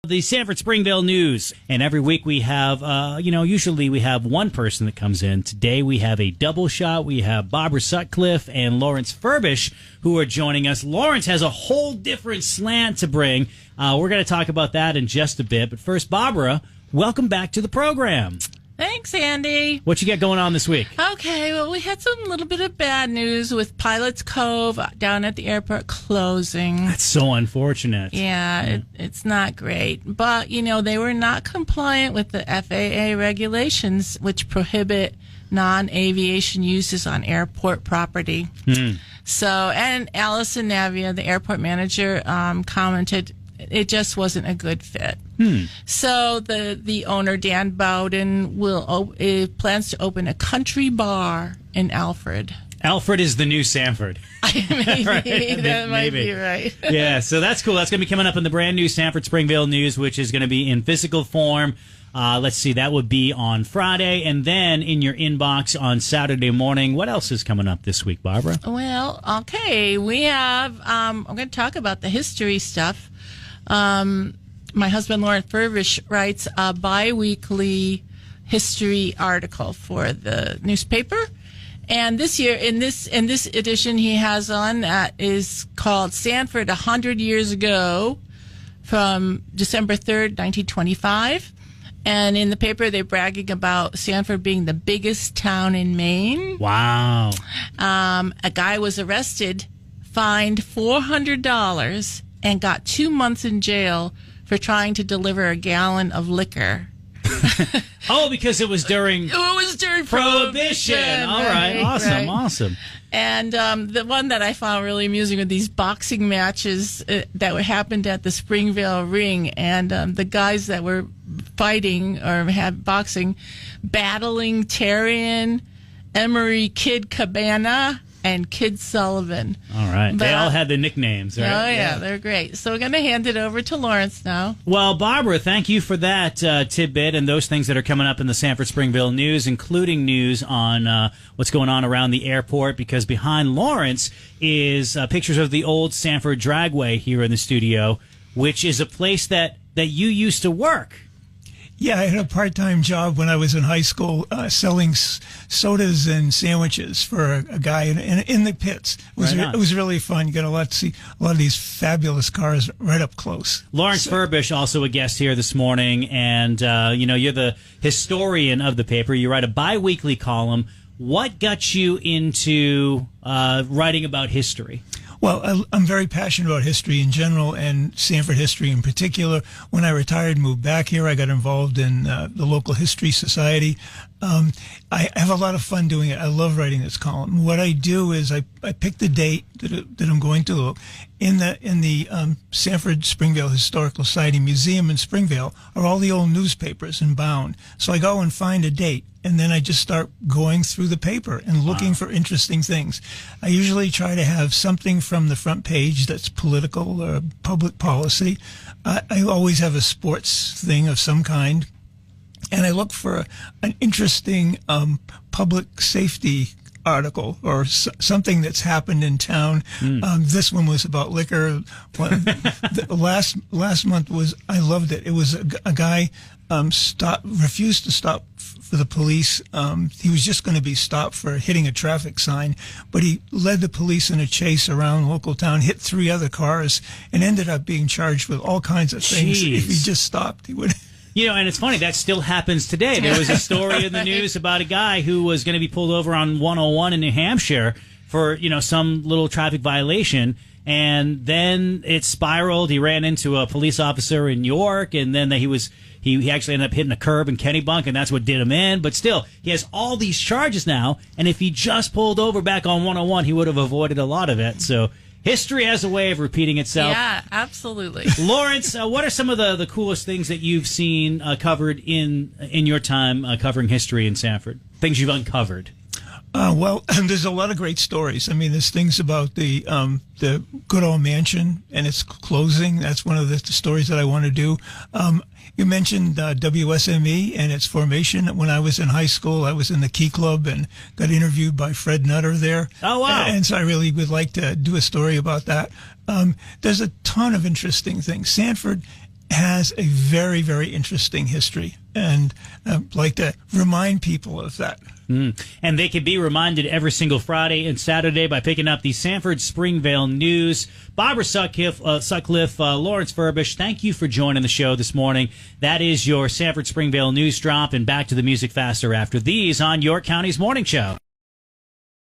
The Sanford Springvale News. And every week we have, usually we have one person that comes in. Today we have a double shot. We have Barbara Sutcliffe and Lawrence Furbish who are joining us. Lawrence has a whole different slant to bring. We're going to talk about that in just a bit. But first, Barbara, welcome back to the program. Thanks, Andy. What you got going on this week? Okay, well, we had some little bit of bad news with Pilot's Cove down at the airport closing. That's so unfortunate. Yeah, it's not great. But, they were not compliant with the FAA regulations, which prohibit non-aviation uses on airport property. So, and Allison Navia, the airport manager, commented it just wasn't a good fit. So the owner, Dan Bowden, plans to open a country bar in Alfred. Alfred is the new Sanford. Maybe. Right? That might be right. Yeah, so that's cool. That's going to be coming up in the brand new Sanford Springvale News, which is going to be in physical form. Let's see, that would be on Friday, and then in your inbox on Saturday morning. What else is coming up this week, Barbara? Well, okay, we have, I'm going to talk about the history stuff. My husband, Lawrence Furbish, writes a bi-weekly history article for the newspaper. And this year, in this edition he has on that is called Sanford 100 Years Ago, from December 3rd, 1925. And in the paper, they're bragging about Sanford being the biggest town in Maine. Wow. A guy was arrested, fined $400, and got 2 months in jail for trying to deliver a gallon of liquor. Oh, because it was during Prohibition. All right, awesome. And the one that I found really amusing were these boxing matches that happened at the Springvale ring, and the guys that were fighting or had boxing, battling Terrian, Emery Kid Cabana, and Kid Sullivan. All right. They all had the nicknames, right? Oh, yeah, they're great. So we're going to hand it over to Lawrence now. Well, Barbara, thank you for that tidbit and those things that are coming up in the Sanford Springvale News, including news on what's going on around the airport, because behind Lawrence is pictures of the old Sanford Dragway here in the studio, which is a place that you used to work. Yeah, I had a part-time job when I was in high school selling sodas and sandwiches for a guy in the pits. It was really fun. You got to see a lot of these fabulous cars right up close. Lawrence Furbish, also a guest here this morning, and you're the historian of the paper. You write a bi-weekly column. What got you into writing about history? Well, I'm very passionate about history in general and Sanford history in particular. When I retired and moved back here, I got involved in the local history society. I have a lot of fun doing it. I love writing this column. What I do is I pick the date that I'm going to look. In the Sanford Springvale Historical Society Museum in Springvale are all the old newspapers and bound. So I go and find a date, and then I just start going through the paper and looking for interesting things. I usually try to have something from the front page that's political or public policy. I always have a sports thing of some kind. And I look for an interesting public safety article or something that's happened in town. This one was about liquor. Last month I loved it. It was a guy refused to stop for the police. He was just going to be stopped for hitting a traffic sign, but he led the police in a chase around local town, hit 3 other cars, and ended up being charged with all kinds of things. Jeez. If he just stopped, he would. And it's funny, that still happens today. There was a story in the news about a guy who was going to be pulled over on 101 in New Hampshire for, some little traffic violation, and then it spiraled. He ran into a police officer in York, and then he actually ended up hitting a curb in Kennebunk, and that's what did him in. But still, he has all these charges now, and if he just pulled over back on 101, he would have avoided a lot of it. So history has a way of repeating itself. Yeah, absolutely. Lawrence, what are some of the coolest things that you've seen covered in your time covering history in Sanford? Things you've uncovered? Well, there's a lot of great stories. I mean, there's things about the good old mansion and its closing. That's one of the stories that I want to do. You mentioned WSME and its formation. When I was in high school, I was in the Key Club and got interviewed by Fred Nutter there. Oh, wow. And so I really would like to do a story about that. There's a ton of interesting things. Sanford has a very, very interesting history, and I'd like to remind people of that. And they can be reminded every single Friday and Saturday by picking up the Sanford Springvale News. Barbara Sutcliffe, Lawrence Furbish, thank you for joining the show this morning. That is your Sanford Springvale News Drop, and back to the music faster after these on York County's Morning Show.